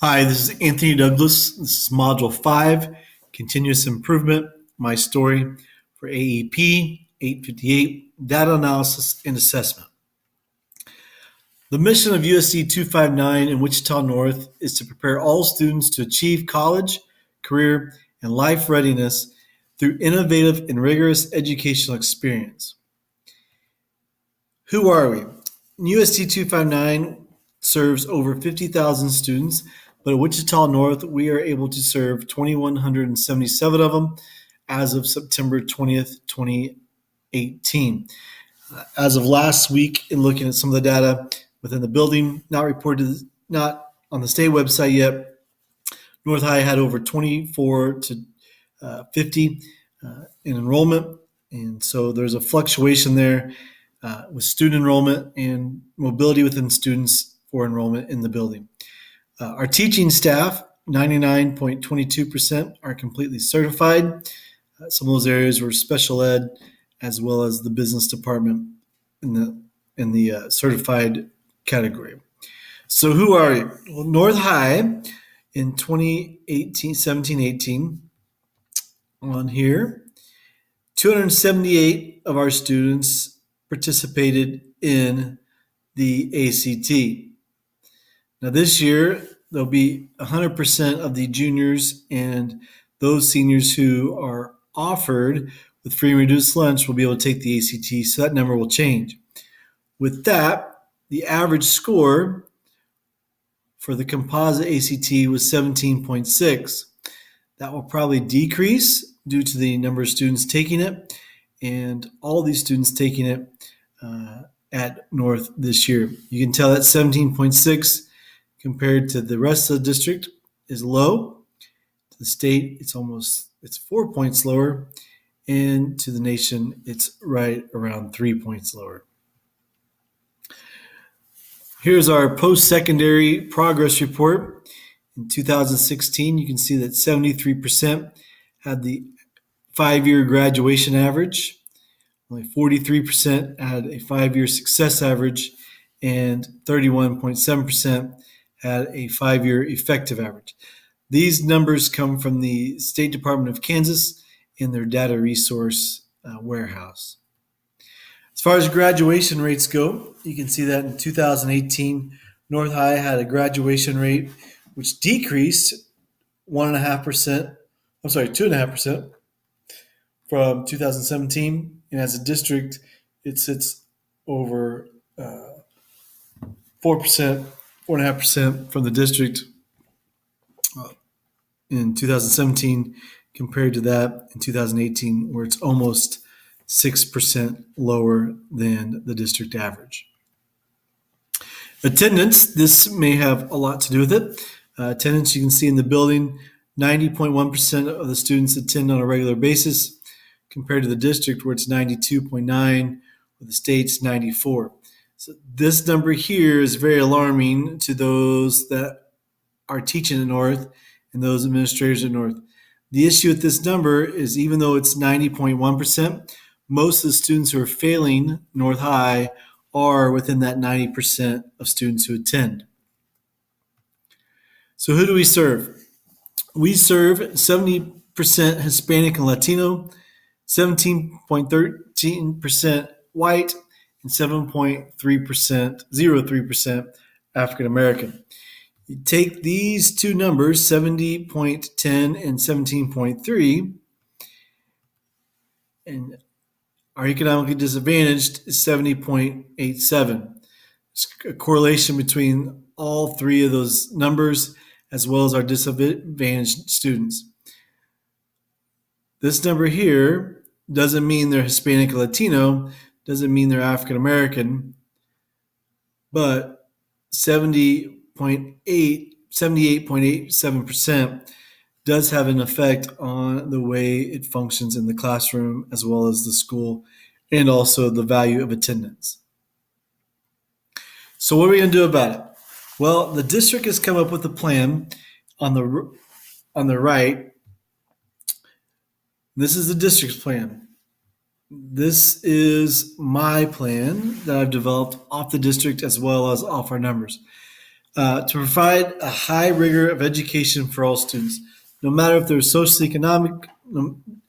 Hi, this is Anthony Douglas. This is Module 5, Continuous Improvement, my story for AEP 858, Data Analysis and Assessment. The mission of USC 259 in Wichita North is to prepare all students to achieve college, career, and life readiness through innovative and rigorous educational experience. Who are we? USC 259 serves over 50,000 students, but at Wichita North, we are able to serve 2,177 of them as of September 20th, 2018. As of last week, in looking at some of the data within the building, not on the state website yet, North High had over 24 to 50 in enrollment. And so there's a fluctuation there with student enrollment and mobility within students for enrollment in the building. Our teaching staff, 99.22%, are completely certified. Some of those areas were special ed, as well as the business department in the certified category. So who are you? Well, North High in 17-18 on here, 278 of our students participated in the ACT. Now this year, there'll be 100% of the juniors and those seniors who are offered with free and reduced lunch will be able to take the ACT, so that number will change. With that, the average score for the composite ACT was 17.6. That will probably decrease due to the number of students taking it, and all these students taking it at North this year. You can tell that 17.6 compared to the rest of the district is low. To the state, it's 4 points lower, and to the nation, it's right around 3 points lower. Here's our post-secondary progress report. In 2016, you can see that 73% had the 5-year graduation average. Only 43% had a 5-year success average, and 31.7% had a 5-year effective average. These numbers come from the State Department of Kansas in their data resource warehouse. As far as graduation rates go, you can see that in 2018, North High had a graduation rate which decreased 2.5% from 2017. And as a district, it sits over 4.5% from the district in 2017 compared to that in 2018, where it's almost 6% lower than the district average. Attendance, this may have a lot to do with it. Attendance, you can see in the building, 90.1% of the students attend on a regular basis compared to the district where it's 92.9, with the state's 94. So this number here is very alarming to those that are teaching at North and those administrators at North. The issue with this number is even though it's 90.1%, most of the students who are failing North High are within that 90% of students who attend. So who do we serve? We serve 70% Hispanic and Latino, 17.13% white, and 7.03% African American. You take these two numbers, 70.10 and 17.3, and our economically disadvantaged is 70.87. There's a correlation between all three of those numbers as well as our disadvantaged students. This number here doesn't mean they're Hispanic or Latino, doesn't mean they're African American, but 78.87% does have an effect on the way it functions in the classroom as well as the school, and also the value of attendance. So what are we going to do about it? Well, the district has come up with a plan on the right. This is the district's plan. This is my plan that I've developed off the district as well as off our numbers. to provide a high rigor of education for all students, no matter if they're socioeconomic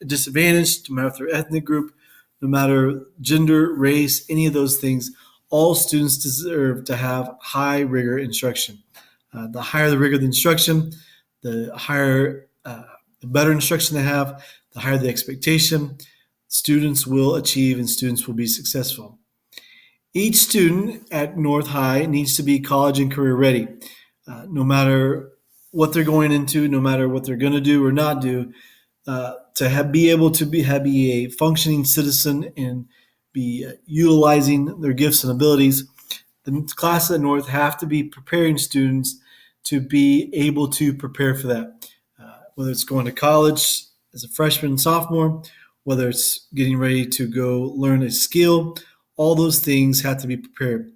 disadvantaged, no matter if they're ethnic group, no matter gender, race, any of those things. All students deserve to have high rigor instruction. The higher the rigor of the instruction, the better instruction they have, the higher the expectation. Students will achieve and students will be successful. Each student at North High needs to be college and career ready, no matter what they're going into, no matter what they're going to do or not do, be able to be a functioning citizen and be utilizing their gifts and abilities. The classes at North have to be preparing students to be able to prepare for that, whether it's going to college as a freshman and sophomore, whether it's getting ready to go learn a skill. All those things have to be prepared.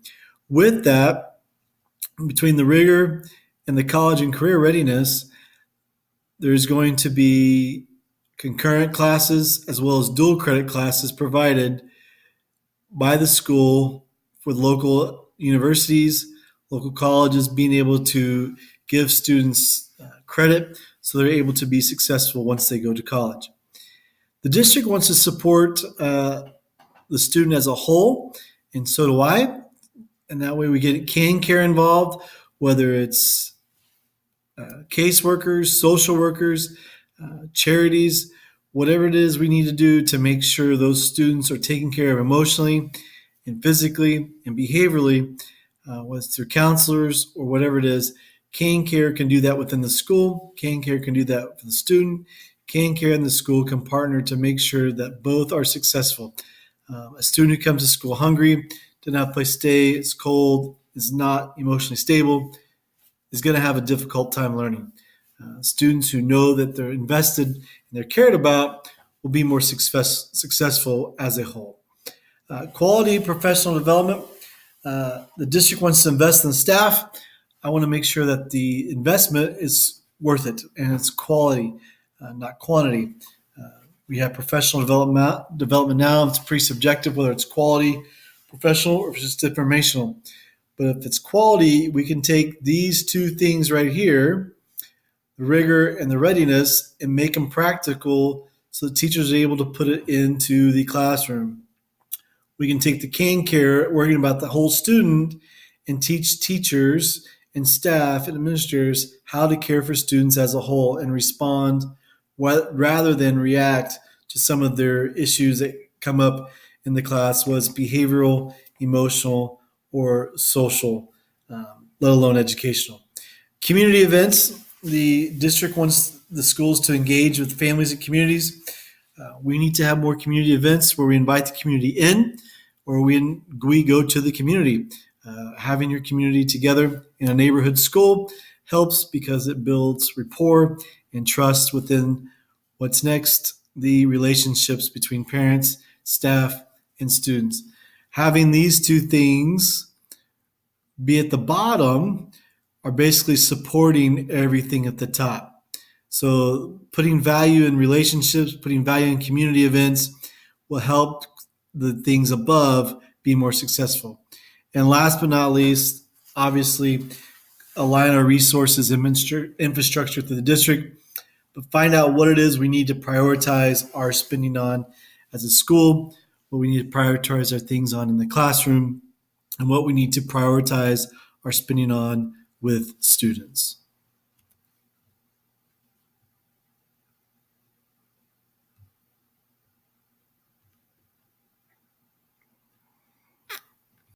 With that, between the rigor and the college and career readiness, there's going to be concurrent classes as well as dual credit classes provided by the school for local universities, local colleges, being able to give students credit so they're able to be successful once they go to college. The district wants to support the student as a whole, and so do I. And that way we get CanCare involved, whether it's caseworkers, social workers, charities, whatever it is we need to do to make sure those students are taken care of emotionally and physically and behaviorally, whether it's through counselors or whatever it is. CanCare can do that within the school. CanCare can do that for the student. CanCare and the school can partner to make sure that both are successful. A student who comes to school hungry, doesn't have a place to stay, is cold, is not emotionally stable, is going to have a difficult time learning. Students who know that they're invested and they're cared about will be more successful as a whole. Quality professional development. The district wants to invest in staff. I want to make sure that the investment is worth it and it's quality, not quantity. We have professional development now. It's pretty subjective whether it's quality, professional, or if it's just informational. But if it's quality, we can take these two things right here, the rigor and the readiness, and make them practical so the teachers are able to put it into the classroom. We can take the CanCare, worrying about the whole student, and teach teachers and staff and administrators how to care for students as a whole and respond rather than react to some of their issues that come up in the class, was behavioral, emotional, or social, let alone educational. Community events. The district wants the schools to engage with families and communities. We need to have more community events where we invite the community in, or we go to the community. Having your community together in a neighborhood school helps because it builds rapport and trust within what's next, the relationships between parents, staff, and students. Having these two things be at the bottom are basically supporting everything at the top. So putting value in relationships, putting value in community events will help the things above be more successful. And last but not least, obviously, align our resources and infrastructure through the district, but find out what it is we need to prioritize our spending on as a school, what we need to prioritize our things on in the classroom, and what we need to prioritize our spending on with students.